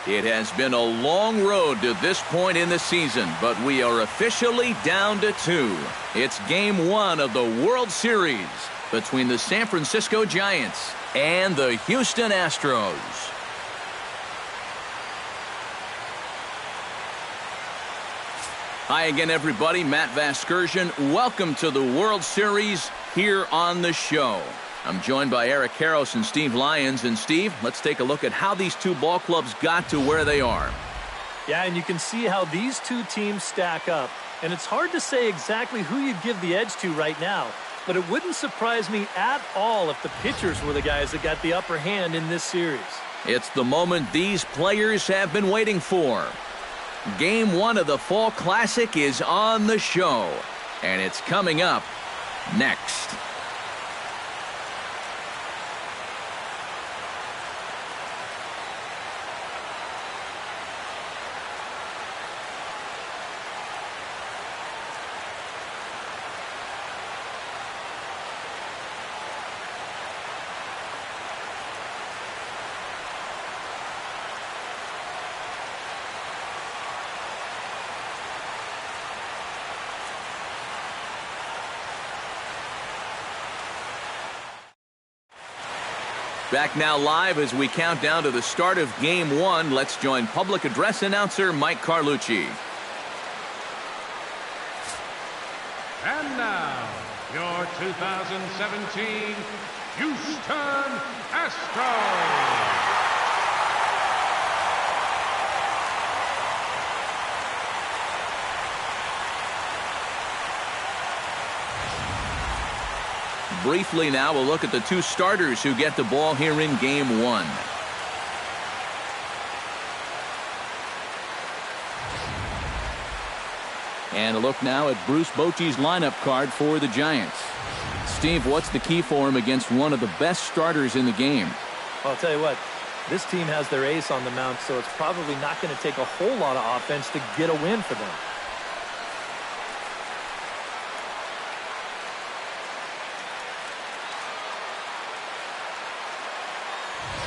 It has been a long road to this point in the season, but we are officially down to 2. It's Game 1 of the World Series between the San Francisco Giants and the Houston Astros. Hi again, everybody. Matt Vasgersian. Welcome to the World Series here on the show. I'm joined by Eric Karros and Steve Lyons. And Steve, let's take a look at how these two ball clubs got to where they are. Yeah, and you can see how these two teams stack up. And it's hard to say exactly who you'd give the edge to right now. But it wouldn't surprise me at all if the pitchers were the guys that got the upper hand in this series. It's the moment these players have been waiting for. Game 1 of the Fall Classic is on the show. And it's coming up next. Back now live as we count down to the start of Game 1. Let's join public address announcer Mike Carlucci. And now, your 2017 Houston Astros. Briefly now, we'll look at the two starters who get the ball here in Game 1. And a look now at Bruce Bochy's lineup card for the Giants. Steve, what's the key for him against one of the best starters in the game? Well, I'll tell you what, this team has their ace on the mound, so it's probably not going to take a whole lot of offense to get a win for them.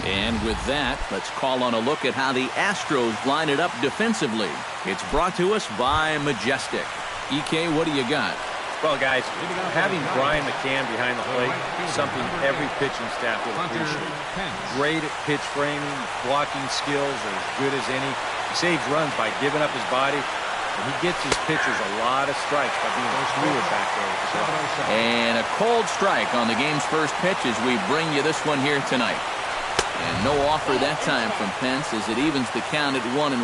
And with that, let's call on a look at how the Astros line it up defensively. It's brought to us by Majestic. EK, what do you got? Well, guys, having Brian McCann behind the plate is something every pitching staff will appreciate. Great at pitch framing, blocking skills are as good as any. He saves runs by giving up his body, and he gets his pitchers a lot of strikes by being fluid back there. And a cold strike on the game's first pitch as we bring you this one here tonight. And no offer that time from Pence as it evens the count at 1-1.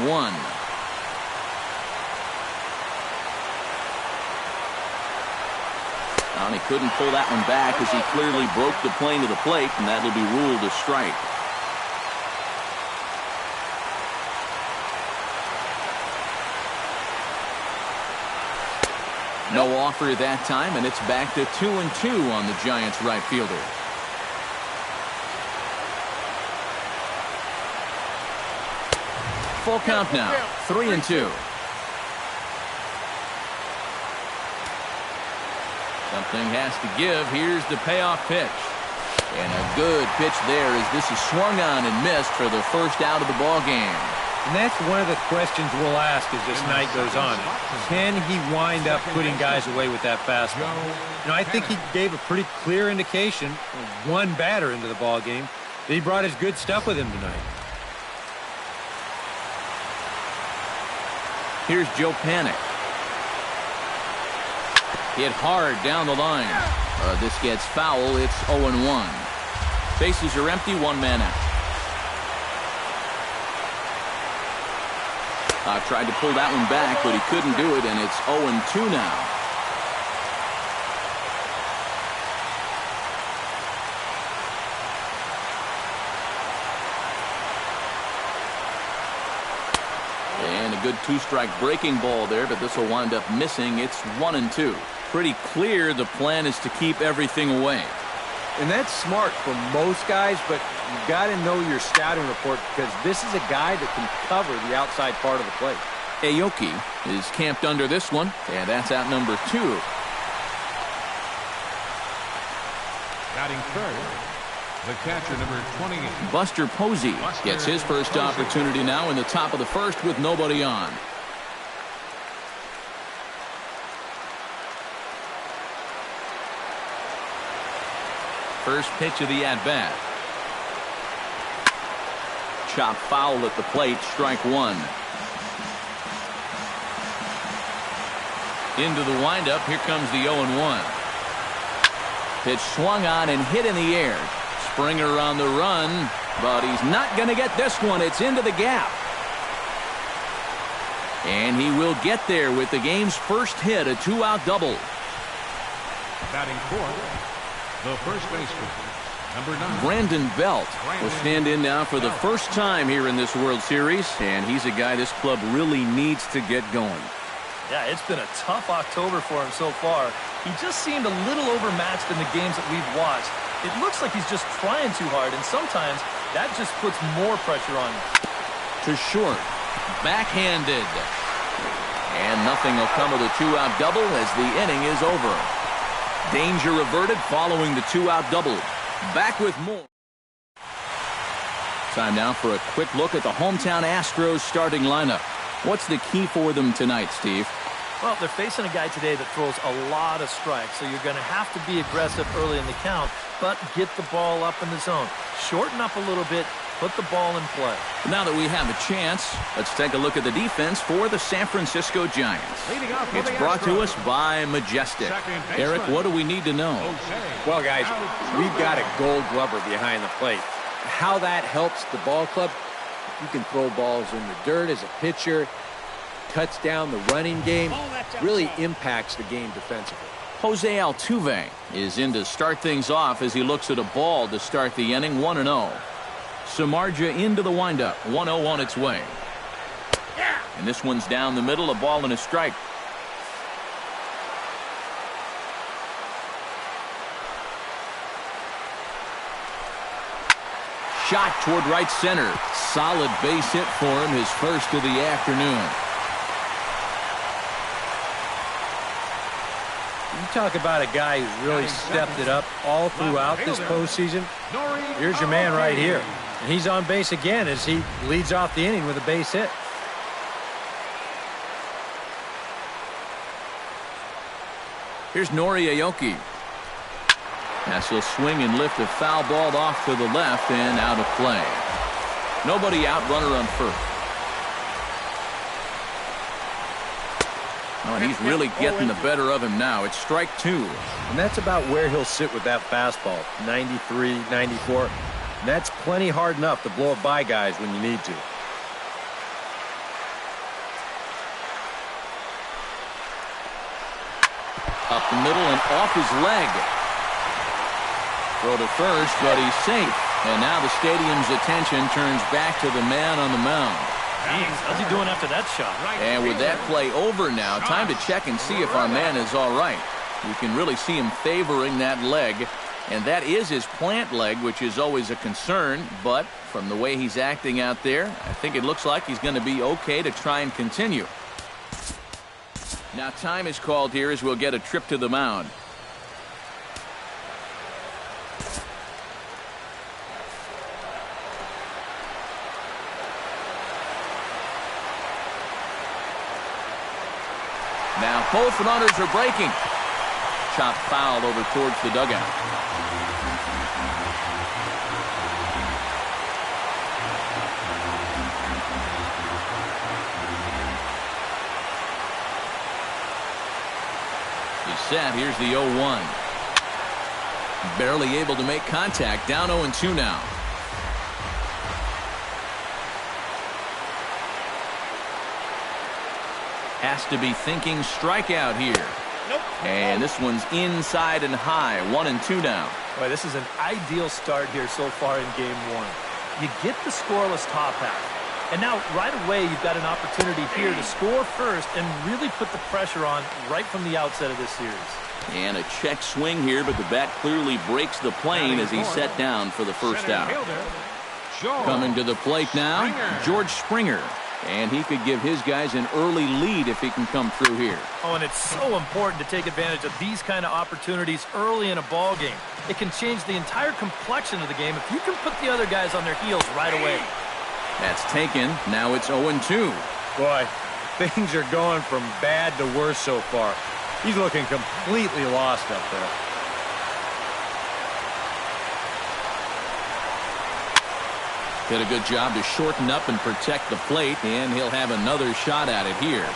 And he couldn't pull that one back as he clearly broke the plane to the plate, and that'll be ruled a strike. No offer that time, and it's back to 2-2 on the Giants' right fielder. Full count now, 3-2. Something has to give. Here's the payoff pitch. And a good pitch there as this is swung on and missed for the first out of the ball game. And that's one of the questions we'll ask as this night goes on. Can he wind up putting guys away with that fastball? You know, I think he gave a pretty clear indication, one batter into the ball game, that he brought his good stuff with him tonight. Here's Joe Panik. Hit hard down the line. This gets foul. It's 0-1. Bases are empty. One man out. Tried to pull that one back, but he couldn't do it, and it's 0-2 now. And a good two-strike breaking ball there, but this will wind up missing. It's 1-2. Pretty clear the plan is to keep everything away. And that's smart for most guys, but you've got to know your scouting report because this is a guy that can cover the outside part of the plate. Aoki is camped under this one, and that's out number 2. Batting third, The catcher, number 28. Buster Posey gets his first opportunity now in the top of the first with nobody on. First pitch of the at-bat. Chop foul at the plate, strike one. Into the windup, here comes the 0-1. Pitch swung on and hit in the air. Springer on the run, but he's not going to get this one. It's into the gap. And he will get there with the game's first hit, a two-out double. Batting fourth, the first baseman, number 9. Brandon Belt will stand in now for the first time here in this World Series, and he's a guy this club really needs to get going. Yeah, it's been a tough October for him so far. He just seemed a little overmatched in the games that we've watched. It looks like he's just trying too hard, and sometimes that just puts more pressure on him. To short, backhanded. And nothing will come of the two-out double as the inning is over. Danger averted following the two-out double. Back with more. Time now for a quick look at the hometown Astros starting lineup. What's the key for them tonight, Steve? Well, they're facing a guy today that throws a lot of strikes, so you're going to have to be aggressive early in the count, but get the ball up in the zone. Shorten up a little bit, put the ball in play. Now that we have a chance, let's take a look at the defense for the San Francisco Giants. It's brought to us by Majestic. Eric, what do we need to know? Well, guys, we've got a gold glover behind the plate. How that helps the ball club, you can throw balls in the dirt as a pitcher, cuts down the running game, really impacts the game defensively. Jose Altuve is in to start things off as he looks at a ball to start the inning, 1-0. Samardzija into the windup, 1-0 on its way. And this one's down the middle, a ball and a strike. Shot toward right center. Solid base hit for him, his first of the afternoon. You talk about a guy who's really stepped it up all throughout this postseason. Here's your man right here. And he's on base again as he leads off the inning with a base hit. Here's Nori Aoki. As he'll swing and lift a foul ball off to the left and out of play. Nobody out, runner on first. Oh, and he's really getting the better of him now. It's strike two. And that's about where he'll sit with that fastball, 93, 94. And that's plenty hard enough to blow it by guys when you need to. Up the middle and off his leg. Throw to first, but he's safe. And now the stadium's attention turns back to the man on the mound. Jeez, how's he doing after that shot? And with that play over now, time to check and see if our man is all right. You can really see him favoring that leg. And that is his plant leg, which is always a concern. But from the way he's acting out there, I think it looks like he's going to be okay to try and continue. Now time is called here as we'll get a trip to the mound. Now both runners are breaking. Chop foul over towards the dugout. He's set. Here's the 0-1. Barely able to make contact. Down 0-2 now. Has to be thinking strikeout here. Nope. And this one's inside and high. 1-2 now. Boy, this is an ideal start here so far in game one. You get the scoreless top half. And now right away you've got an opportunity here to score first and really put the pressure on right from the outset of this series. And a check swing here, but the bat clearly breaks the plane as he's set down for the first out. Coming to the plate now, George Springer. And he could give his guys an early lead if he can come through here. Oh, and it's so important to take advantage of these kind of opportunities early in a ball game. It can change the entire complexion of the game if you can put the other guys on their heels right away. That's taken. Now it's 0-2. Boy, things are going from bad to worse so far. He's looking completely lost up there. Did a good job to shorten up and protect the plate, and he'll have another shot at it here.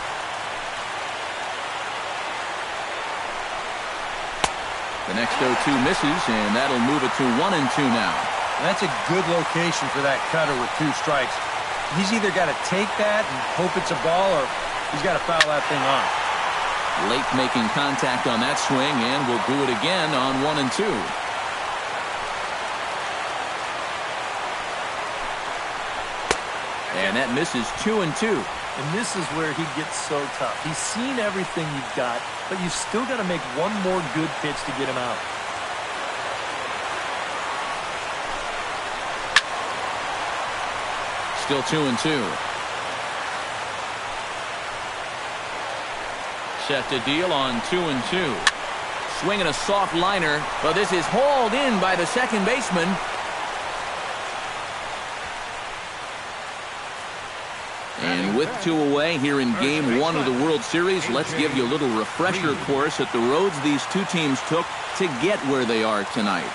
The next 0-2 misses, and that'll move it to 1-2 now. That's a good location for that cutter with 2 strikes. He's either got to take that and hope it's a ball, or he's got to foul that thing off. Late making contact on that swing, and will do it again on 1-2. And that misses 2-2. And this is where he gets so tough. He's seen everything you've got, but you've still got to make one more good pitch to get him out. Still 2-2. Set to deal on 2-2. Swinging a soft liner, but this is hauled in by the second baseman. And with 2 away here in Game 1 of the World Series, let's give you a little refresher course at the roads these two teams took to get where they are tonight.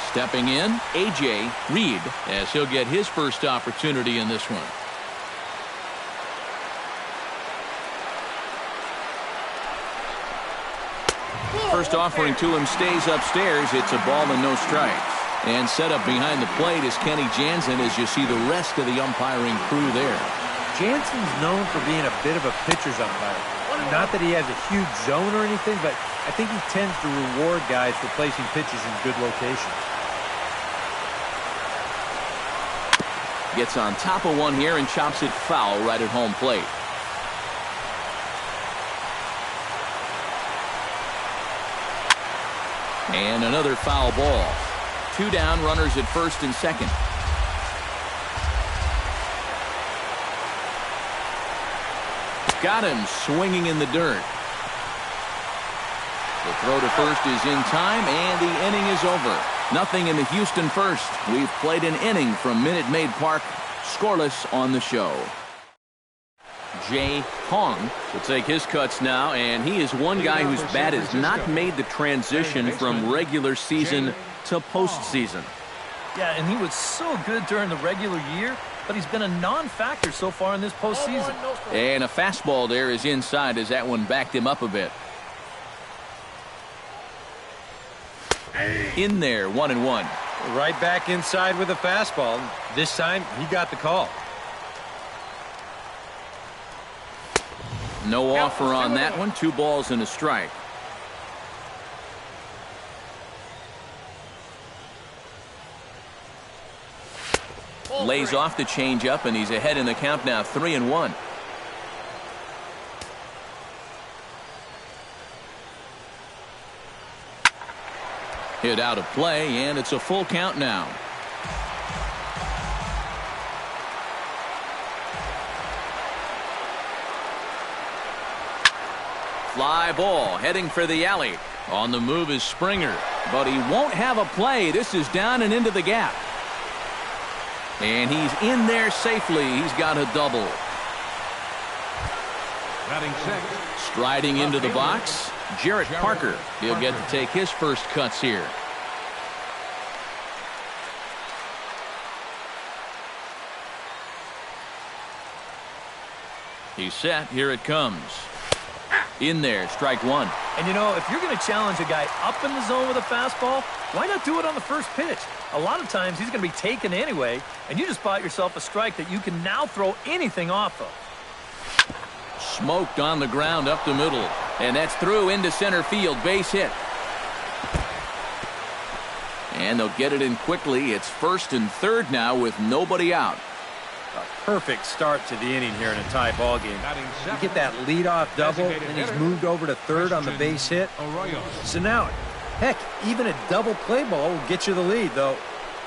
Stepping in, A.J. Reed, as he'll get his first opportunity in this one. First offering to him stays upstairs. It's a ball and no strikes. And set up behind the plate is Kenny Jansen as you see the rest of the umpiring crew there. Jansen's known for being a bit of a pitcher's umpire. Not that he has a huge zone or anything, but I think he tends to reward guys for placing pitches in good locations. Gets on top of one here and chops it foul right at home plate. And another foul ball. 2 down, runners at first and second. Got him swinging in the dirt. The throw to first is in time, and the inning is over. Nothing in the Houston first. We've played an inning from Minute Maid Park. Scoreless on the show. Jay Hong will take his cuts now, and he is one guy whose bat has not made the transition from regular season to postseason. Yeah, and he was so good during the regular year, but he's been a non-factor so far in this postseason. And a fastball there is inside as that one backed him up a bit. In there, 1-1. Right back inside with a fastball. This time, he got the call. No offer on that one. 2 balls and a strike. Lays off the changeup, and he's ahead in the count now, 3-1. Hit out of play, and it's a full count now. Fly ball heading for the alley. On the move is Springer, but he won't have a play. This is down and into the gap. And he's in there safely. He's got a double. Batting sixth. Striding into the box, Jarrett Parker. He'll get to take his first cuts here. He's set. Here it comes. In there, strike 1. And you know, if you're going to challenge a guy up in the zone with a fastball, why not do it on the first pitch? A lot of times he's going to be taken anyway, and you just bought yourself a strike that you can now throw anything off of. Smoked on the ground up the middle, and that's through into center field. Base hit. And they'll get it in quickly. It's first and third now with nobody out. A perfect start to the inning here in a tie ball game. You get that leadoff double, and he's moved over to third on the base hit. So now, heck, even a double play ball will get you the lead, though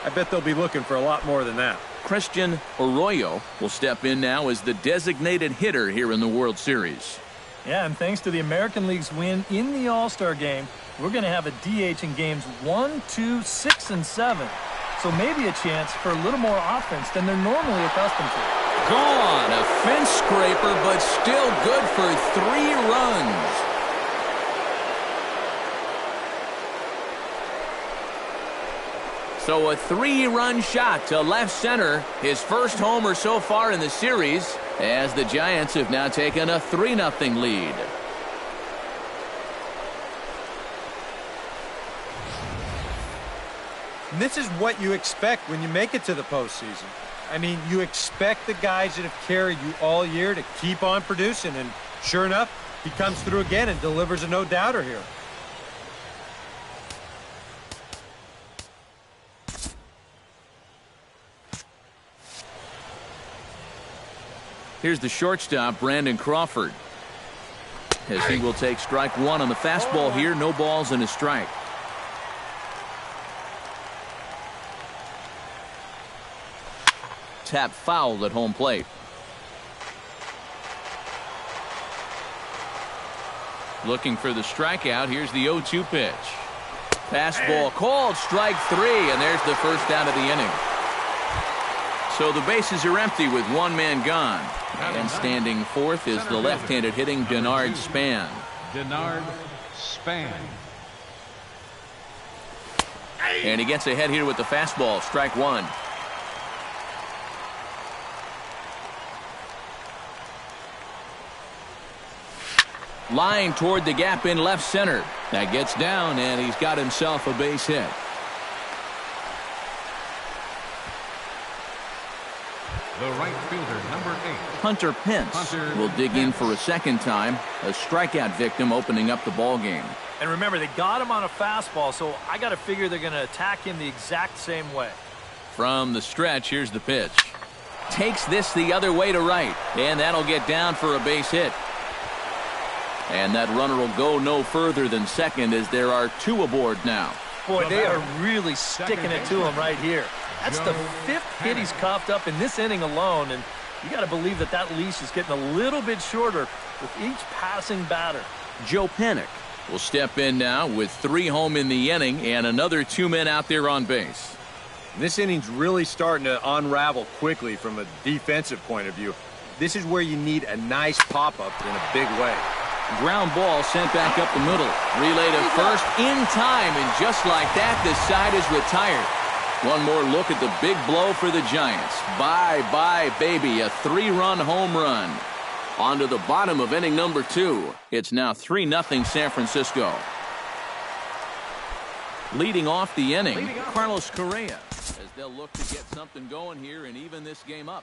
I bet they'll be looking for a lot more than that. Christian Arroyo will step in now as the designated hitter here in the World Series. Yeah, and thanks to the American League's win in the All-Star game, we're going to have a DH in games 1, 2, 6, and 7. So maybe a chance for a little more offense than they're normally accustomed to. Gone. A fence scraper, but still good for 3 runs. So a 3-run shot to left center. His first homer so far in the series, as the Giants have now taken a 3-0 lead. And this is what you expect when you make it to the postseason. I mean, you expect the guys that have carried you all year to keep on producing, and sure enough, he comes through again and delivers a no-doubter here. Here's the shortstop, Brandon Crawford, as he will take strike 1 on the fastball here. No balls and a strike. Tap fouled at home plate. Looking for the strikeout. Here's the 0-2 pitch. Fastball called, strike 3, and there's the first out of the inning. So the bases are empty with 1 man gone. And standing fourth is the left-handed hitting Denard Span. Denard Span. And he gets ahead here with the fastball, strike 1. Line toward the gap in left center. That gets down, and he's got himself a base hit. The right fielder, number 8. Hunter Pence will dig in for a second time. A strikeout victim opening up the ball game. And remember, they got him on a fastball, so I got to figure they're going to attack him the exact same way. From the stretch, here's the pitch. Takes this the other way to right, and that'll get down for a base hit. And that runner will go no further than second, as there are 2 aboard now. Boy, they are really sticking it to him right here. That's the 5th hit he's coughed up in this inning alone, and you got to believe that that leash is getting a little bit shorter with each passing batter. Joe Panik will step in now with 3 home in the inning and another 2 men out there on base. This inning's really starting to unravel quickly from a defensive point of view. This is where you need a nice pop-up in a big way. Ground ball sent back up the middle. Relay to first in time, and just like that, the side is retired. One more look at the big blow for the Giants. Bye-bye, baby. A 3-run home run. On to the bottom of inning number 2. It's now 3-0 San Francisco. Leading off the inning, Carlos Correa, as they'll look to get something going here and even this game up.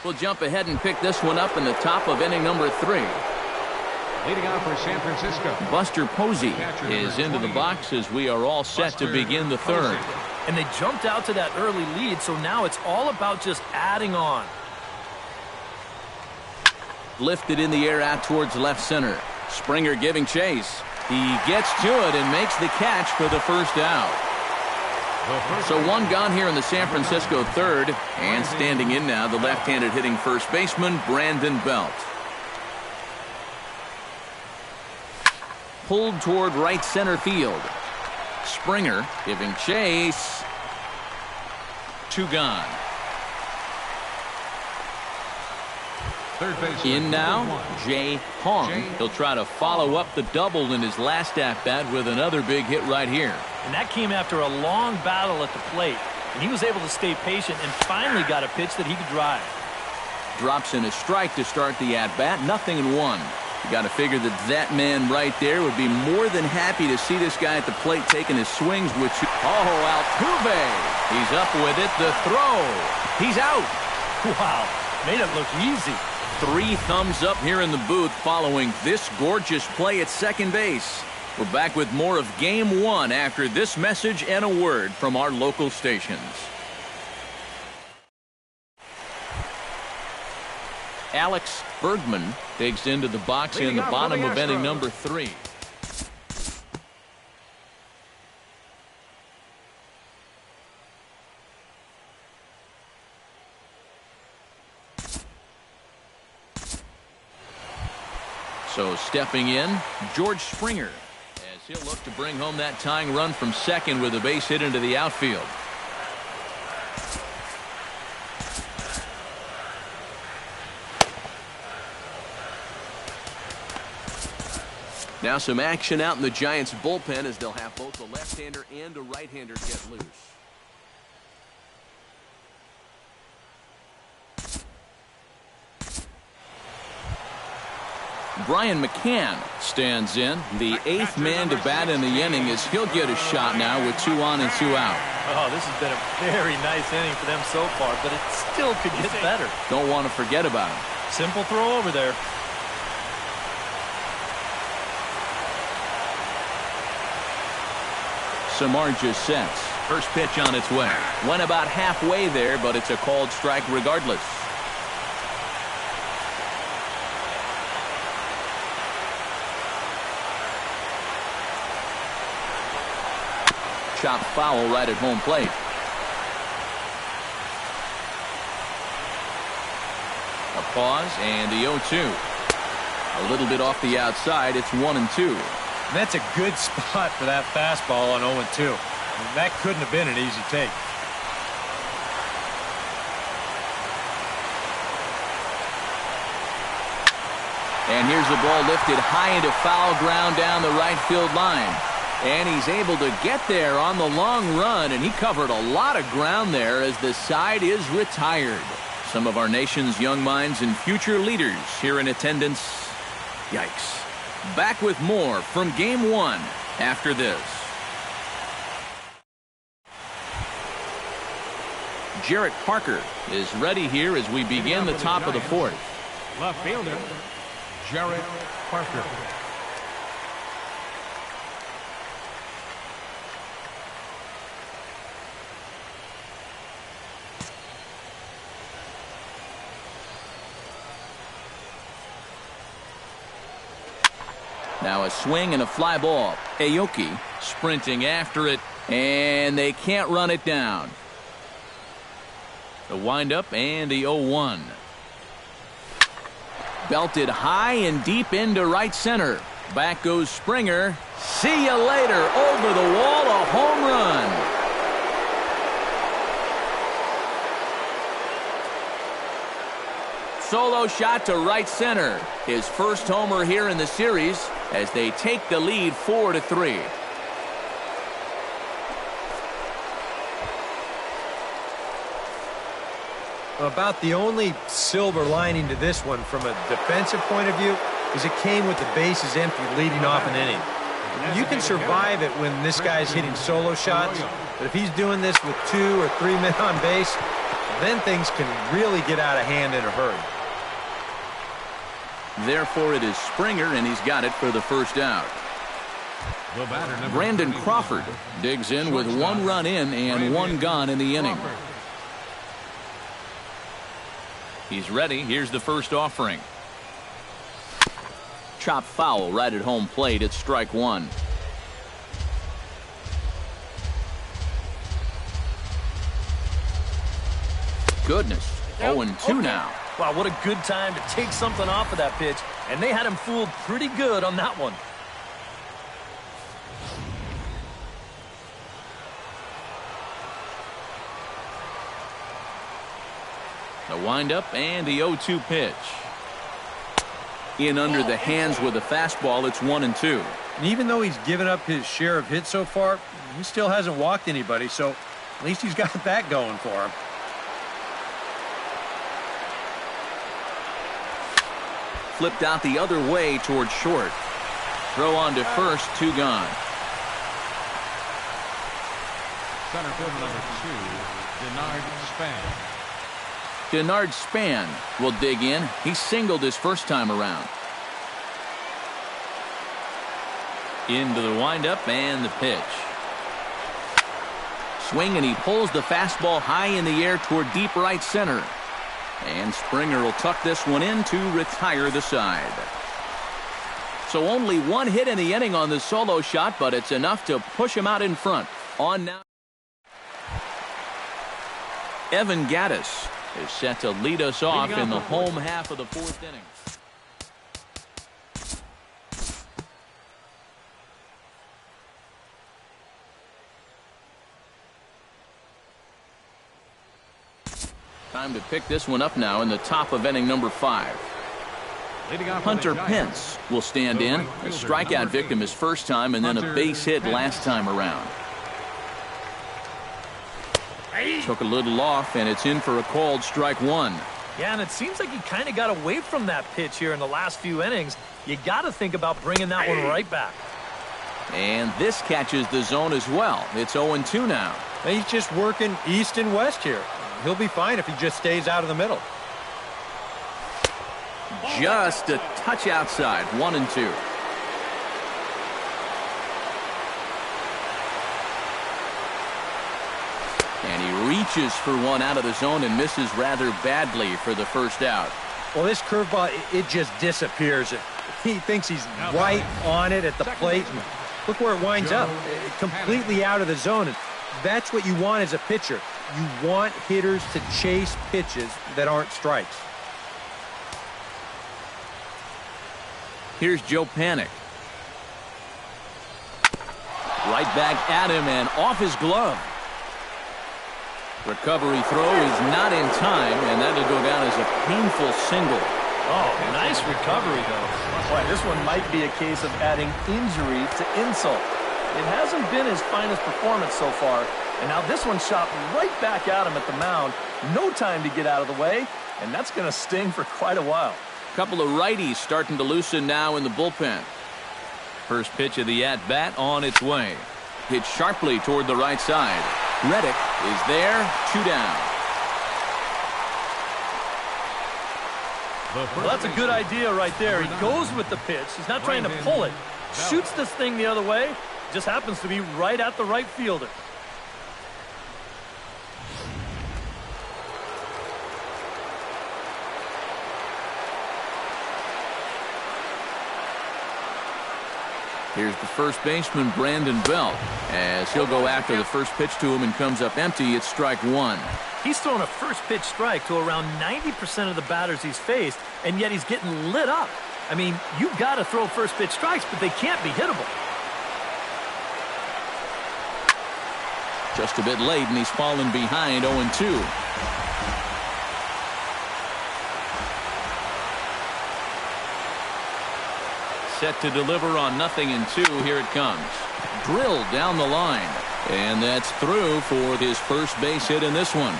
We'll jump ahead and pick this one up in the top of inning number 3. Leading out for San Francisco, Buster Posey is into the box as we are all set to begin the 3rd. And they jumped out to that early lead, so now it's all about just adding on. Lifted in the air out towards left center. Springer giving chase. He gets to it and makes the catch for the first out. So 1 gone here in the San Francisco 3rd, and standing in now the left-handed hitting first baseman Brandon Belt. Pulled toward right center field. Springer giving chase. 2 gone. third base. In now, Jay Hong. He'll try to follow up the double in his last at-bat with another big hit right here. And that came after a long battle at the plate. And he was able to stay patient and finally got a pitch that he could drive. Drops in a strike to start the at-bat. 0-1. You got to figure that man right there would be more than happy to see this guy at the plate taking his swings, which... Oh, Altuve! He's up with it. The throw. He's out. Wow. Made it look easy. 3 thumbs up here in the booth following this gorgeous play at second base. We're back with more of Game 1 after this message and a word from our local stations. Alex Bergman digs into the box in the bottom of inning number 3. So stepping in, George Springer, as he'll look to bring home that tying run from second with a base hit into the outfield. Now some action out in the Giants bullpen as they'll have both a left-hander and a right-hander get loose. Brian McCann stands in, the 8th man to bat in the inning, as he'll get a shot now with 2 on and 2 out. Oh, this has been a very nice inning for them so far, but it still could get better. Don't want to forget about him. Simple throw over there. Samardzija sets. First pitch on its way. Went about halfway there, but it's a called strike regardless. Chopped foul right at home plate. A pause and the 0-2. A little bit off the outside. It's 1-2. That's a good spot for that fastball on 0-2. That couldn't have been an easy take. And here's the ball lifted high into foul ground down the right field line. And he's able to get there on the long run, and he covered a lot of ground there as the side is retired. Some of our nation's young minds and future leaders here in attendance. Yikes. Back with more from Game 1 after this. Jarrett Parker is ready here as we begin the top of the 4th. Left fielder, Jarrett Parker. Now a swing and a fly ball. Aoki sprinting after it, and they can't run it down. The windup and the 0-1. Belted high and deep into right center. Back goes Springer. See you later. Over the wall, a home run. Solo shot to right center. His first homer here in the series as they take the lead 4-3. About the only silver lining to this one from a defensive point of view is it came with the bases empty leading off an inning. You can survive it when this guy's hitting solo shots, but if he's doing this with 2 or 3 men on base, then things can really get out of hand in a hurry. Therefore, it is Springer, and he's got it for the first out. Brandon Crawford digs in with 1 run in and 1 gone in the inning. He's ready. Here's the first offering. Chopped foul right at home plate. It's strike 1. Goodness. 0-2 now. Wow, what a good time to take something off of that pitch. And they had him fooled pretty good on that one. The windup and the 0-2 pitch. In under the hands with a fastball, it's 1-2. And even though he's given up his share of hits so far, he still hasn't walked anybody, so at least he's got that going for him. Flipped out the other way towards short. Throw on to first, 2 gone. Center field number 2, Denard Span. Denard Span will dig in. He singled his first time around. Into the windup and the pitch. Swing, and he pulls the fastball high in the air toward deep right center. And Springer will tuck this one in to retire the side. So only 1 hit in the inning on the solo shot, but it's enough to push him out in front. On now. Evan Gattis is set to lead us off in the home half of the 4th inning. Time to pick this one up now in the top of inning number 5. Hunter Pence will stand in. A strikeout victim his first time, and then a base hit last time around. Took a little off, and it's in for a called strike 1. Yeah, and it seems like he kind of got away from that pitch here in the last few innings. You got to think about bringing that one right back. And this catches the zone as well. It's 0-2 now. He's just working east and west here. He'll be fine if he just stays out of the middle. Just a touch outside. 1-2. And he reaches for one out of the zone and misses rather badly for the first out. Well, this curveball, it just disappears. He thinks he's right on it at the plate. And look where it winds up. Completely out of the zone. And that's what you want as a pitcher. You want hitters to chase pitches that aren't strikes. Here's Joe Panik. Right back at him and off his glove. Recovery throw is not in time, and that'll go down as a painful single. Oh, nice recovery, though. Boy, this one might be a case of adding injury to insult. It hasn't been his finest performance so far, and now this one shot right back at him at the mound. No time to get out of the way, and that's going to sting for quite a while. Couple of righties starting to loosen now in the bullpen. First pitch of the at-bat on its way. Hit sharply toward the right side. Reddick is there, 2 down. Well, that's a good idea right there. He goes with the pitch. He's not trying to pull it. Shoots this thing the other way. Just happens to be right at the right fielder. Here's the first baseman, Brandon Belt, as he'll go after the first pitch to him and comes up empty. It's strike 1. He's thrown a first pitch strike to around 90% of the batters he's faced, and yet he's getting lit up. I mean, you've got to throw first pitch strikes, but they can't be hittable. Just a bit late, and he's fallen behind 0-2. Set to deliver on 0-2. Here it comes. Drilled down the line. And that's through for his first base hit in this one.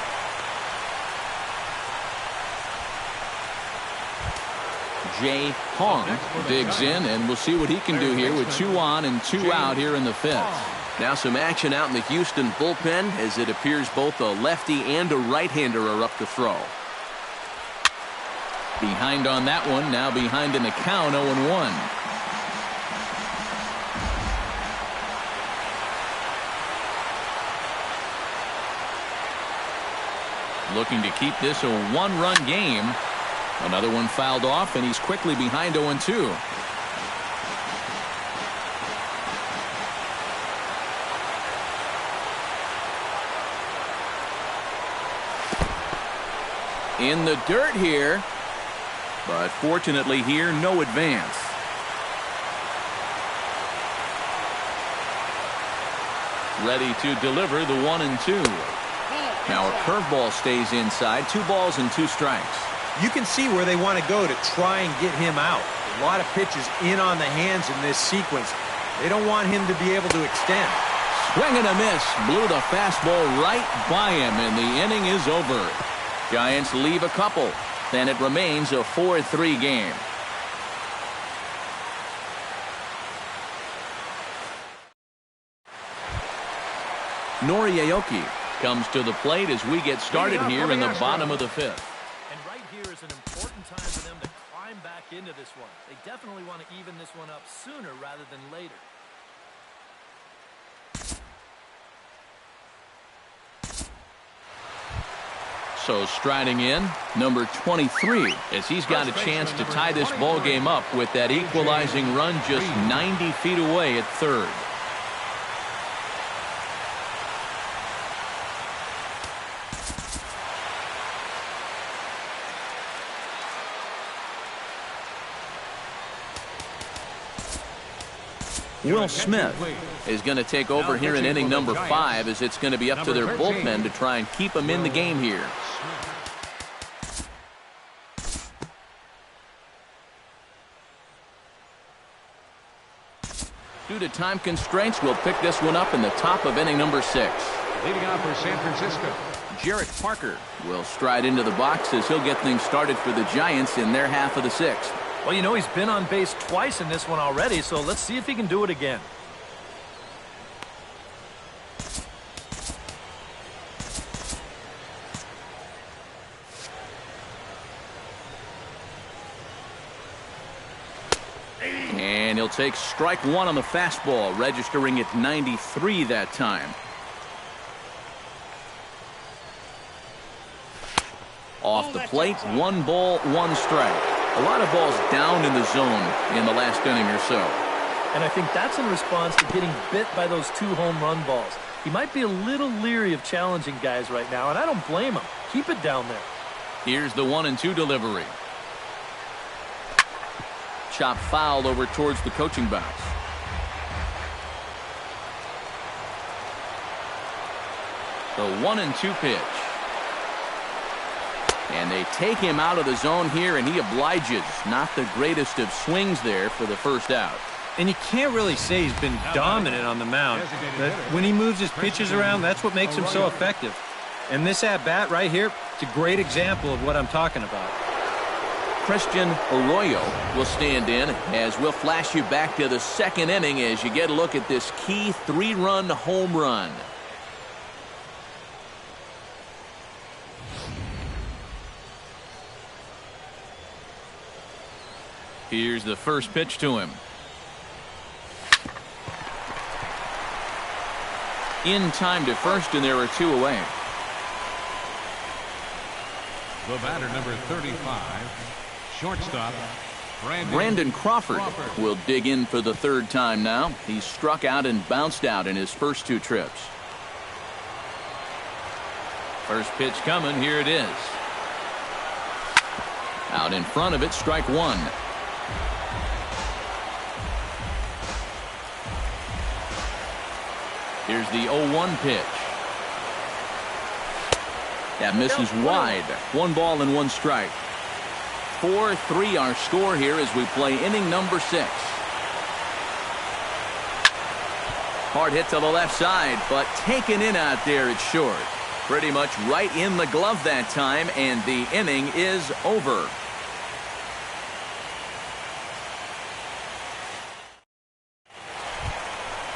Jay Hong digs in, and we'll see what he can do here with 2 on and 2 out here in the 5th. Now some action out in the Houston bullpen, as it appears both a lefty and a right-hander are up to throw. Behind on that one, now behind in the count, 0-1. Looking to keep this a 1-run game. Another one fouled off, and he's quickly behind 0-2. In the dirt here, but fortunately here, no advance. Ready to deliver the 1-2. Now a curveball stays inside. 2 balls and 2 strikes. You can see where they want to go to try and get him out. A lot of pitches in on the hands in this sequence. They don't want him to be able to extend. Swing and a miss. Blew the fastball right by him, and the inning is over. Giants leave a couple. Then it remains a 4-3 game. Nori Aoki comes to the plate as we get started here in the bottom of the 5th. And right here is an important time for them to climb back into this one. They definitely want to even this one up sooner rather than later. So striding in, number 23, as he's got a chance to tie this ball game up with that equalizing run just 90 feet away at third. Will Smith is going to take over here in inning number 5, as it's going to be up to their bullpen to try and keep him in the game here. Due to time constraints, we'll pick this one up in the top of inning number 6. Leading off for San Francisco, Jarrett Parker will stride into the box as he'll get things started for the Giants in their half of the 6th. Well, you know, he's been on base twice in this one already, so let's see if he can do it again. And he'll take strike one on the fastball, registering at 93 that time. Off the plate, 1 ball, 1 strike. A lot of balls down in the zone in the last inning or so. And I think that's in response to getting bit by those 2 home run balls. He might be a little leery of challenging guys right now, and I don't blame him. Keep it down there. Here's the 1-2 delivery. Chop fouled over towards the coaching box. The 1-2 pitch. And they take him out of the zone here, and he obliges. Not the greatest of swings there for the first out. And you can't really say he's been dominant on the mound. But when he moves his pitches around, that's what makes him so effective. And this at-bat right here, it's a great example of what I'm talking about. Christian Arroyo will stand in as we'll flash you back to the 2nd inning as you get a look at this key 3-run home run. Here's the first pitch to him. In time to first, and there are 2 away. the batter, number 35, shortstop, Brandon Crawford will dig in for the 3rd time now. He's struck out and bounced out in his first 2 trips. First pitch coming. Here it is. Out in front of it, strike 1. Here's the 0-1 pitch. That misses wide. 1 ball and 1 strike. 4-3 our score here as we play inning number 6. Hard hit to the left side, but taken in out there at short. Pretty much right in the glove that time, and the inning is over.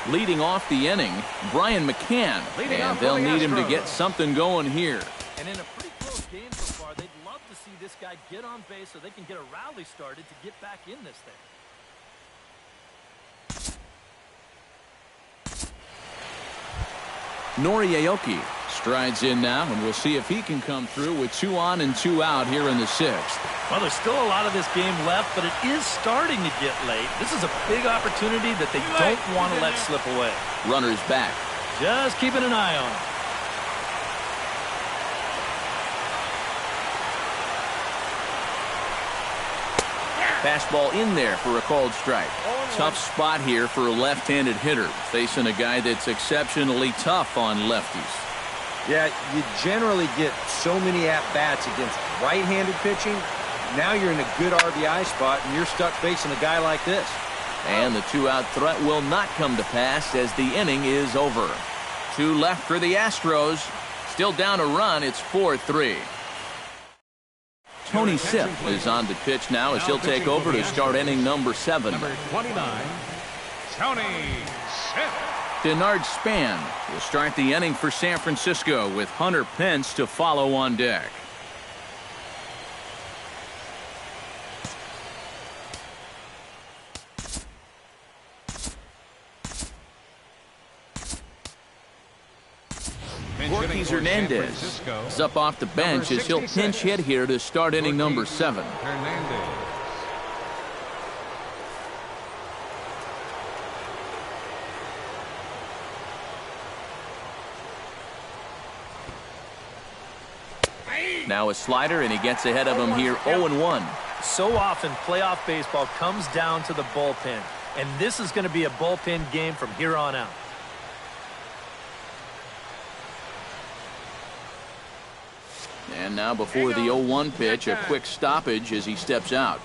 Leading off the inning, Brian McCann, and they'll need him to get something going here. And in a pretty close game so far, they'd love to see this guy get on base so they can get a rally started to get back in this thing. Nori Aoki strides in now, and we'll see if he can come through with 2 on and 2 out here in the 6th. Well, there's still a lot of this game left, but it is starting to get late. This is a big opportunity that they don't want to let slip away. Runners back. Just keeping an eye on it. Fastball in there for a called strike. Tough spot here for a left-handed hitter, facing a guy that's exceptionally tough on lefties. Yeah, you generally get so many at-bats against right-handed pitching. Now you're in a good RBI spot, and you're stuck facing a guy like this. And the 2-out threat will not come to pass as the inning is over. 2 left for the Astros. Still down a run. It's 4-3. Tony Sipp is on to pitch now as he'll take over to start inning number 7. number 29, Tony Sipp. Denard Span will start the inning for San Francisco with Hunter Pence to follow on deck. Ortiz Hernandez is up off the bench as he'll pinch hit here to start inning number 7. Hernandez. Now a slider, and he gets ahead of him here 0-1. So often, playoff baseball comes down to the bullpen, and this is going to be a bullpen game from here on out. And now before the 0-1 pitch, a quick stoppage as he steps out.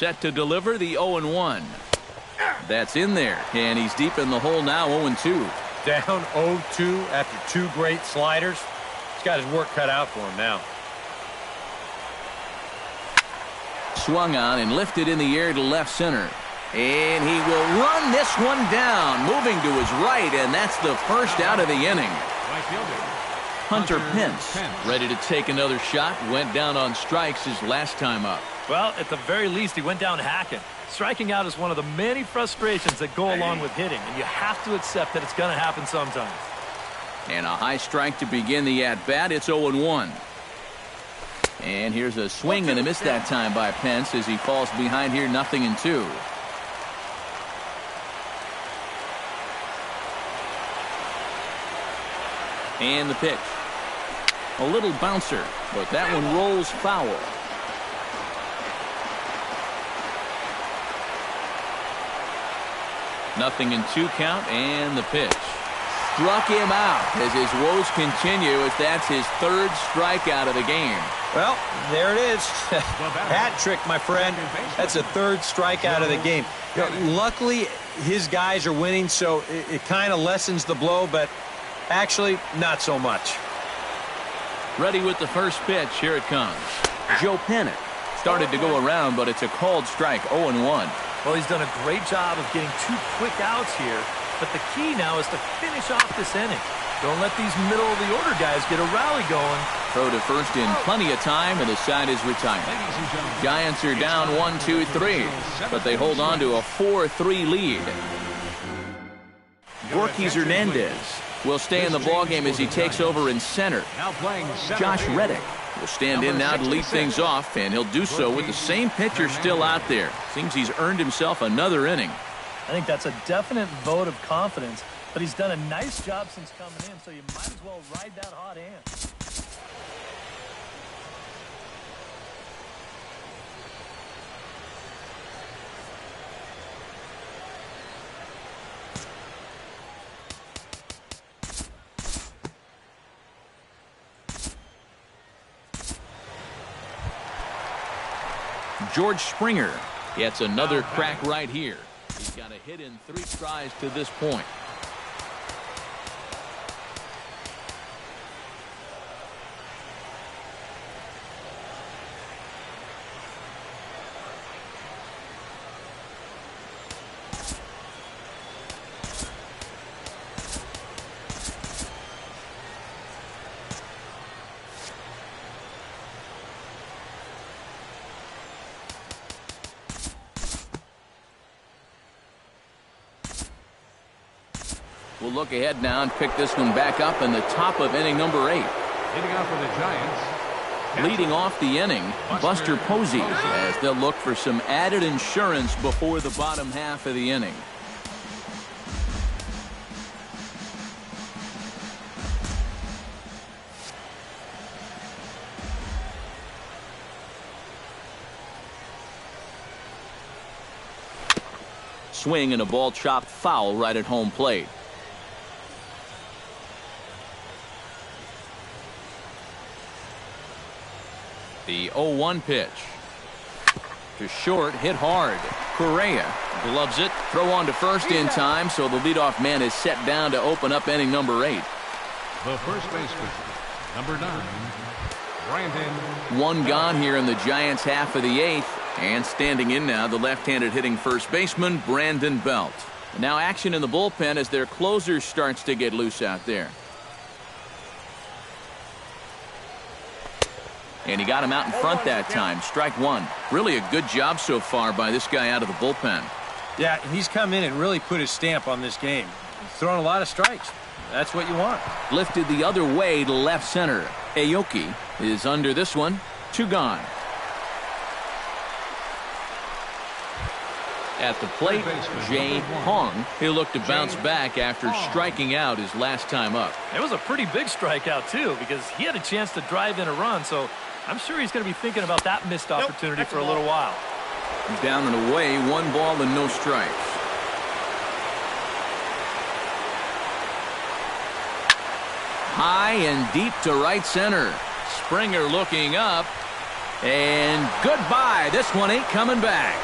set to deliver the 0-1. That's in there, and he's deep in the hole now, 0-2. Down 0-2 after 2 great sliders. He's got his work cut out for him now. Swung on and lifted in the air to left center. And he will run this one down, moving to his right, and that's the first out of the inning. Right fielder, Hunter Pence, ready to take another shot, went down on strikes his last time up. Well, at the very least, he went down hacking. Striking out is one of the many frustrations that go along with hitting, and you have to accept that it's going to happen sometimes. And a high strike to begin the at-bat. It's 0-1. And here's a swing and a miss that time by Pence as he falls behind here, 0-2. And the pitch. A little bouncer, but that one rolls foul. Nothing in 2 count, and the pitch. Struck him out as his woes continue, as that's his 3rd strikeout of the game. Well, there it is. Hat trick, my friend. That's a 3rd strikeout of the game. You know, luckily, his guys are winning, so it kind of lessens the blow, but actually, not so much. Ready with the first pitch. Here it comes. Joe Panik started to go around, but it's a called strike, 0-1. Well, he's done a great job of getting 2 quick outs here, but the key now is to finish off this inning. Don't let these middle-of-the-order guys get a rally going. Throw to first in plenty of time, and the side is retired. Giants are down 1-2-3, but they hold on to a 4-3 lead. Yorkis Hernandez will stay in the ballgame as he takes over in center. Josh Reddick will stand in now to lead things off, and he'll do so with the same pitcher still out there. Seems he's earned himself another inning. I think that's a definite vote of confidence, but he's done a nice job since coming in, so you might as well ride that hot hand. George Springer gets another crack right here. He's got a hit in 3 tries to this point. We'll look ahead now and pick this one back up in the top of inning number 8. Hitting out for the Giants. Leading off the inning, Buster Posey, as they'll look for some added insurance before the bottom half of the inning. Swing and a ball chopped foul right at home plate. The 0-1 pitch. To short, hit hard. Correa gloves it. Throw on to first in time, so the leadoff man is set down to open up inning number 8. The first baseman, number 9, Brandon. One gone here in the Giants' half of the 8th. And standing in now, the left-handed hitting first baseman, Brandon Belt. Now action in the bullpen as their closer starts to get loose out there. And he got him out in front that time. Strike 1. Really a good job so far by this guy out of the bullpen. Yeah, he's come in and really put his stamp on this game. He's thrown a lot of strikes. That's what you want. Lifted the other way to left center. Aoki is under this one. 2 gone. At the plate, Jay Hong. He'll look to bounce back after striking out his last time up. It was a pretty big strikeout, too, because he had a chance to drive in a run, so I'm sure he's going to be thinking about that missed opportunity for a little while. Down and away, 1 ball and no strikes. High and deep to right center. Springer looking up. And goodbye. This one ain't coming back.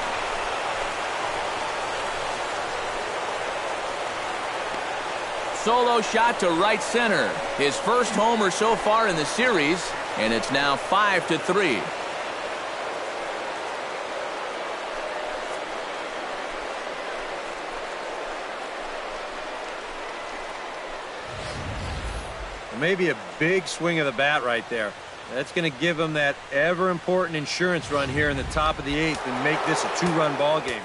solo shot to right center. His first homer so far in the series, and it's now 5-3. Maybe a big swing of the bat right there. That's going to give him that ever-important insurance run here in the top of the 8th and make this a 2-run ball game.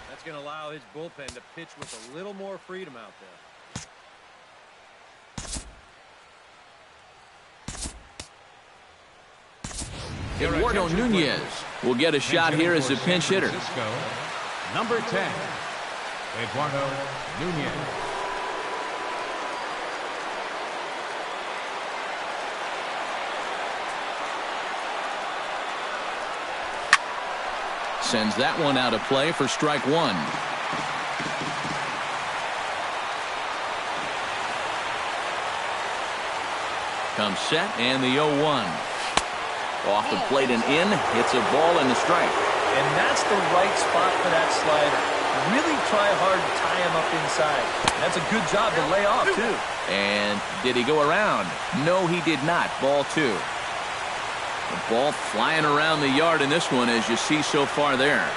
That's going to allow his bullpen to pitch with a little more freedom out there. Eduardo Nunez will get a shot here as a pinch hitter. Number 10, Eduardo Nunez. Sends that one out of play for strike one. Comes set and the 0-1. Off the plate and in. Hits a ball and a strike. And that's the right spot for that slider. Really try hard to tie him up inside. And that's a good job to lay off, too. And did he go around? No, he did not. Ball 2. The ball flying around the yard in this one, as you see so far there.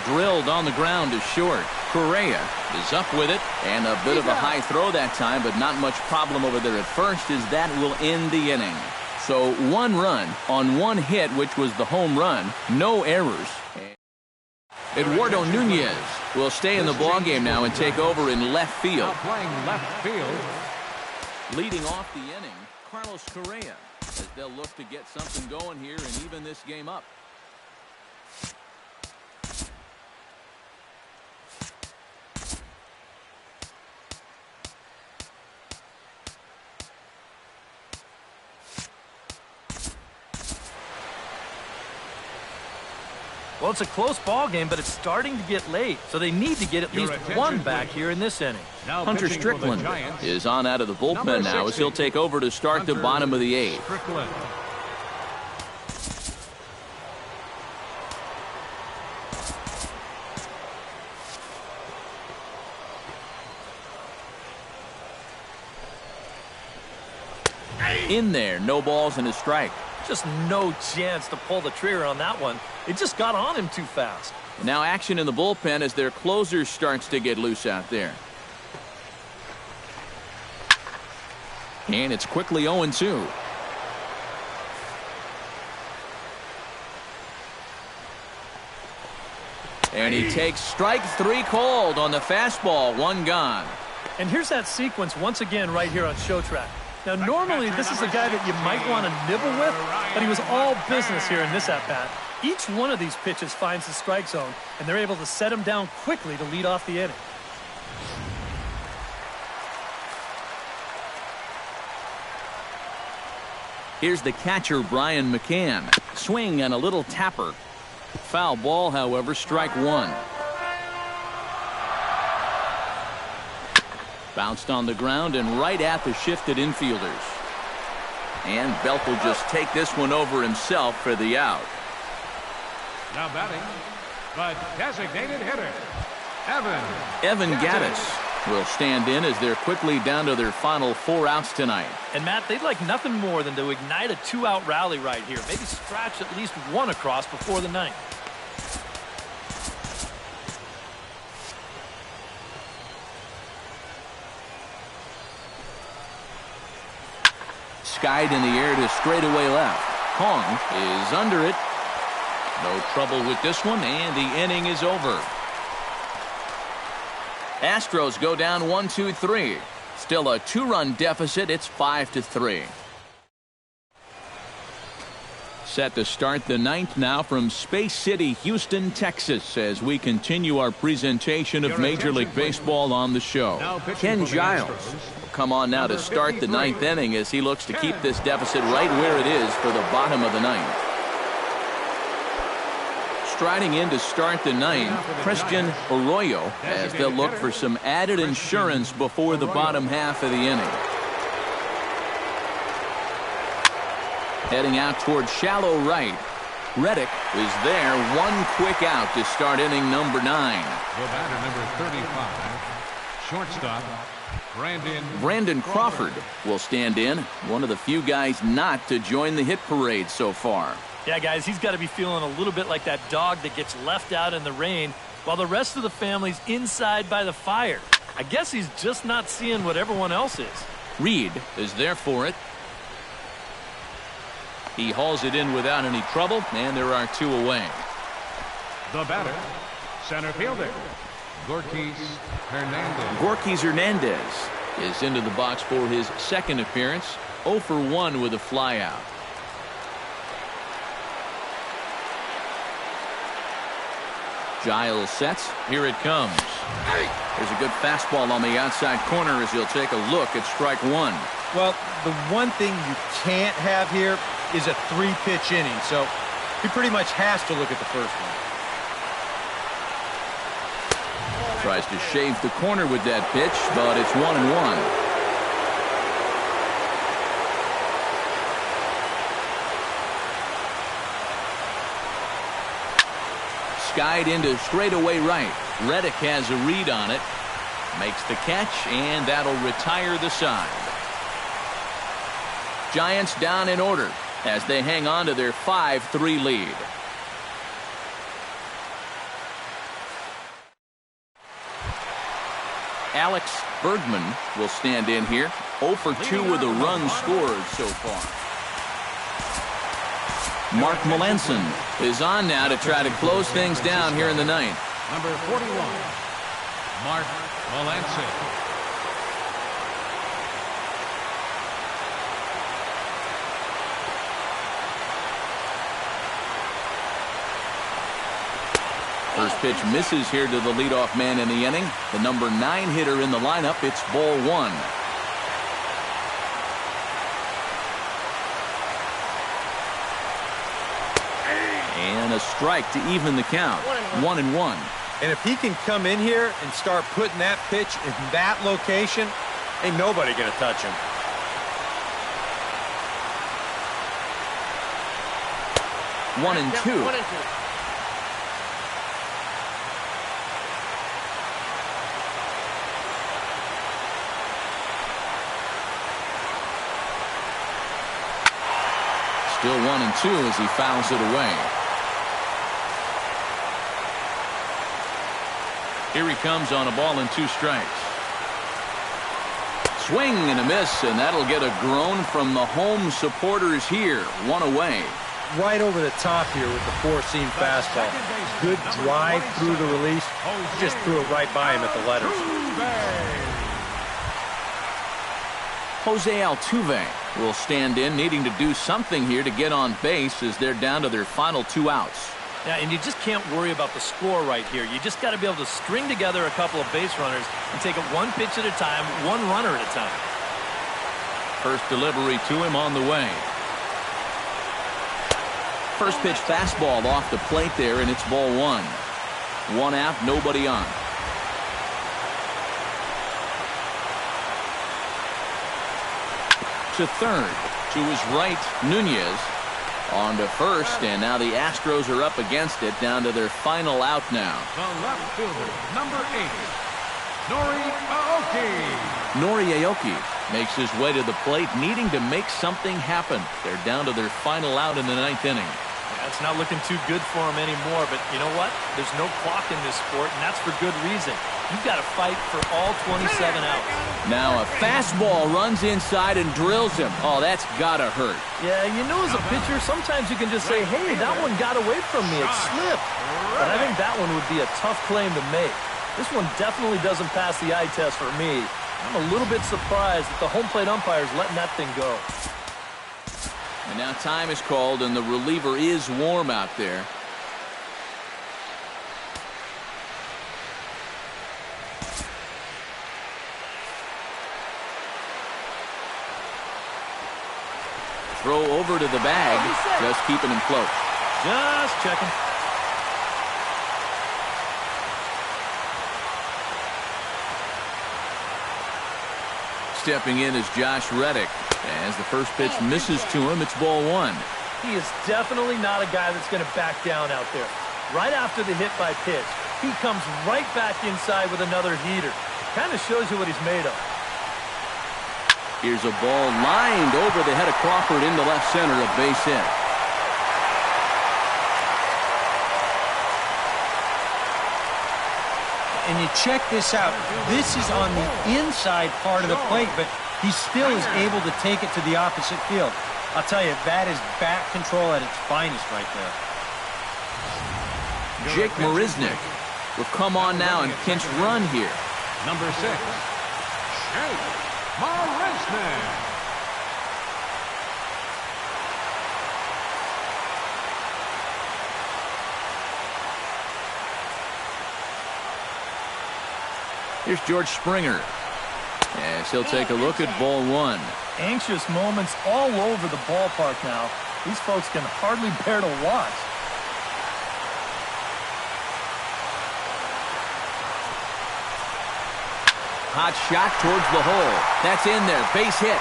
Drilled on the ground to short. Correa is up with it, and a bit of a high throw that time, but not much problem over there at first, as that will end the inning. So 1 run on 1 hit, which was the home run. No errors. Eduardo Nunez will stay in the ballgame now and take over in left field. Playing left field. Leading off the inning, Carlos Correa, as they'll look to get something going here and even this game up. Well, it's a close ball game, but it's starting to get late, so they need to get at least 1 back here in this inning. Hunter Strickland is on out of the bullpen now as he'll take over to start the bottom of the 8th. Strickland. In there, no balls and a strike. Just no chance to pull the trigger on that one. It just got on him too fast. Now action in the bullpen as their closer starts to get loose out there. And it's quickly 0-2. And he takes strike 3 called on the fastball. 1 gone. And here's that sequence once again right here on Showtrack. Now, normally, this is a guy that you might want to nibble with, but he was all business here in this at-bat. Each one of these pitches finds the strike zone, and they're able to set him down quickly to lead off the inning. Here's the catcher, Brian McCann. Swing and a little tapper. Foul ball, however, strike 1. Bounced on the ground and right at the shifted infielders. And Belk will just take this one over himself for the out. Now batting, the designated hitter, Evan Gattis will stand in as they're quickly down to their final 4 outs tonight. And, Matt, they'd like nothing more than to ignite a 2-out rally right here. Maybe scratch at least 1 across before the 9th. Skied in the air to straightaway left. Kong is under it. No trouble with this one, and the inning is over. Astros go down 1-2-3. Still a 2-run deficit. It's 5-3. Set to start the 9th now from Space City, Houston, Texas, as we continue our presentation of Major League Baseball on the show. Ken Giles will come on now to start the 9th inning as he looks to keep this deficit right where it is for the bottom of the 9th. Striding in to start the 9th, Christian Arroyo, as they'll look for some added insurance before the bottom half of the inning. Heading out toward shallow right. Reddick is there. 1 quick out to start inning number 9. The batter, number 35, shortstop, Brandon Crawford will stand in, one of the few guys not to join the hit parade so far. Yeah, guys, he's got to be feeling a little bit like that dog that gets left out in the rain while the rest of the family's inside by the fire. I guess he's just not seeing what everyone else is. Reed is there for it. He hauls it in without any trouble, and there are 2 away. The batter, center fielder, Gorkys Hernandez. Gorkys Hernandez is into the box for his second appearance. 0 for 1 with a flyout. Giles sets. Here it comes. There's a good fastball on the outside corner as he'll take a look at strike 1. Well, the one thing you can't have here is a 3-pitch inning, so he pretty much has to look at the first one. Tries to shave the corner with that pitch, but it's 1-1. Skied into straightaway right. Reddick has a read on it. Makes the catch, and that'll retire the side. Giants down in order as they hang on to their 5-3 lead. Alex Bergman will stand in here. 0 for 2 with a run scored so far. Mark Melanson is on now to try to close things down here in the ninth. Number 41, Mark Melanson. First pitch misses here to the leadoff man in the inning. The number 9 hitter in the lineup. It's ball 1. And a strike to even the count. 1-1. And if he can come in here and start putting that pitch in that location, ain't nobody going to touch him. One and two. Still 1-2 as he fouls it away. Here he comes on a ball and 2 strikes. Swing and a miss, and that'll get a groan from the home supporters here. 1 away. Right over the top here with the 4-seam fastball. Good drive through the release. Just threw it right by him at the letters. Jose Altuve will stand in, needing to do something here to get on base as they're down to their final 2 outs. Yeah, and you just can't worry about the score right here. You just got to be able to string together a couple of base runners and take it 1 pitch at a time, 1 runner at a time. First delivery to him on the way. First pitch fastball off the plate there, and it's ball 1. 1 out, nobody on. To third, to his right, Nunez. On to first, and now the Astros are up against it, down to their final out now. The left fielder, number 8, Nori Aoki. Nori Aoki makes his way to the plate, needing to make something happen. They're down to their final out in the 9th inning. Yeah, it's not looking too good for him anymore, but you know what? There's no clock in this sport, and that's for good reason. You've got to fight for all 27 outs. Now a fastball runs inside and drills him. Oh, that's gotta hurt. Yeah, you know, as a pitcher, sometimes you can just say, hey, that one got away from me. It slipped. But I think that one would be a tough claim to make. This one definitely doesn't pass the eye test for me. I'm a little bit surprised that the home plate umpire's letting that thing go. And now time is called, and the reliever is warm out there. Throw over to the bag, just keeping him close. Just checking. Stepping in is Josh Reddick. As the first pitch misses to him, it's ball 1. He is definitely not a guy that's going to back down out there. Right after the hit by pitch, he comes right back inside with another heater. Kind of shows you what he's made of. Here's a ball lined over the head of Crawford into left center, a base hit. And you check this out. This is on the inside part of the plate, but he still is able to take it to the opposite field. I'll tell you, that is bat control at its finest right there. Jake Marisnick will come on now and pinch run here. Number 6, Jake Marisnick. Here's George Springer. Yes, he'll take a look at ball 1. Anxious moments all over the ballpark now. These folks can hardly bear to watch. Hot shot towards the hole. That's in there. Base hit.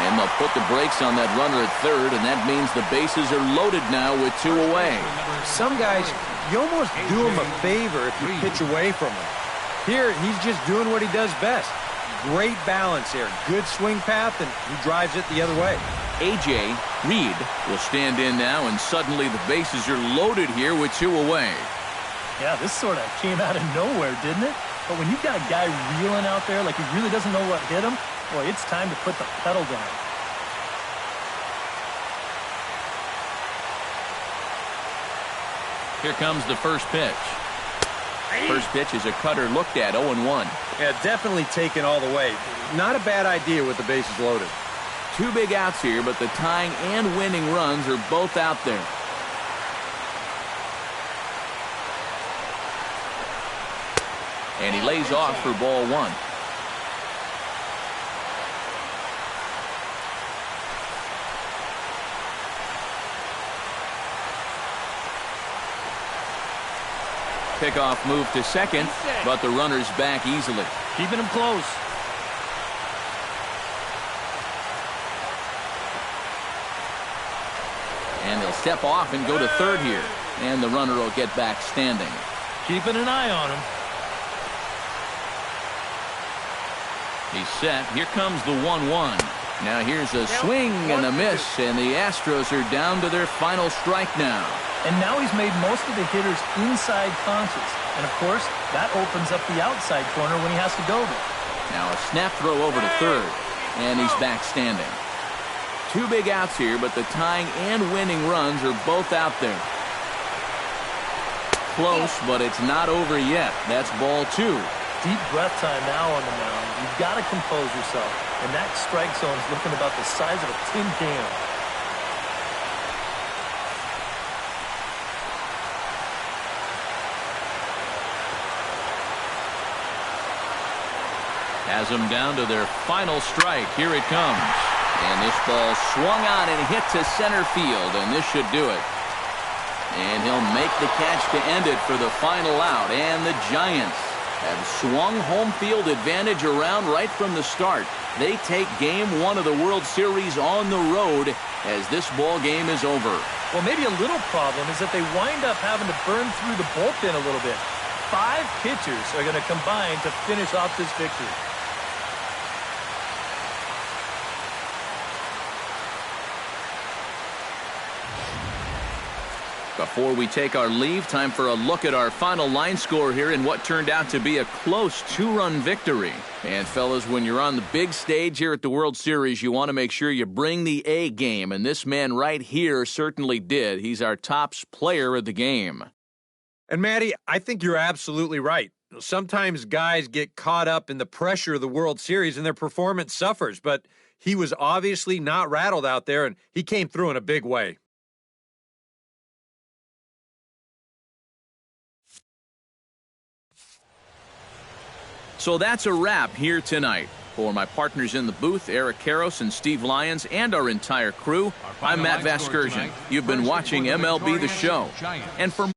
And they'll put the brakes on that runner at third, and that means the bases are loaded now with 2 away. Some guys, you almost do him a favor if you pitch away from him. Here, he's just doing what he does best. Great balance here. Good swing path, and he drives it the other way. A.J. Reed will stand in now, and suddenly the bases are loaded here with 2 away. Yeah, this sort of came out of nowhere, didn't it? But when you've got a guy reeling out there like he really doesn't know what hit him, boy, it's time to put the pedal down. Here comes the first pitch. First pitch is a cutter looked at, 0-1. Yeah, definitely taken all the way. Not a bad idea with the bases loaded. 2 big outs here, but the tying and winning runs are both out there. And he lays off for ball 1. Pickoff move to second, but the runner's back easily. Keeping him close. And he'll step off and go to third here. And the runner will get back standing. Keeping an eye on him. He's set. Here comes the 1-1. Now here's a swing and a miss, and the Astros are down to their final strike now. And now he's made most of the hitters inside conscious. And, of course, that opens up the outside corner when he has to go there. Now a snap throw over to third, and he's back standing. 2 big outs here, but the tying and winning runs are both out there. Close, but it's not over yet. That's ball 2. Deep breath time now on the mound. You've got to compose yourself. And that strike zone is looking about the size of a tin can. Has them down to their final strike. Here it comes. And this ball swung on and hit to center field, and this should do it. And he'll make the catch to end it for the final out. And the Giants have swung home field advantage around right from the start. They take game 1 of the World Series on the road as this ball game is over. Well, maybe a little problem is that they wind up having to burn through the bullpen a little bit. 5 pitchers are going to combine to finish off this victory. Before we take our leave, time for a look at our final line score here in what turned out to be a close 2-run victory. And fellas, when you're on the big stage here at the World Series, you want to make sure you bring the A game, and this man right here certainly did. He's our top player of the game. And Matty, I think you're absolutely right. Sometimes guys get caught up in the pressure of the World Series and their performance suffers, but he was obviously not rattled out there, and he came through in a big way. So that's a wrap here tonight. For my partners in the booth, Eric Karros and Steve Lyons, and our entire crew, I'm Matt Vasgersian. You've been watching MLB The Show. And for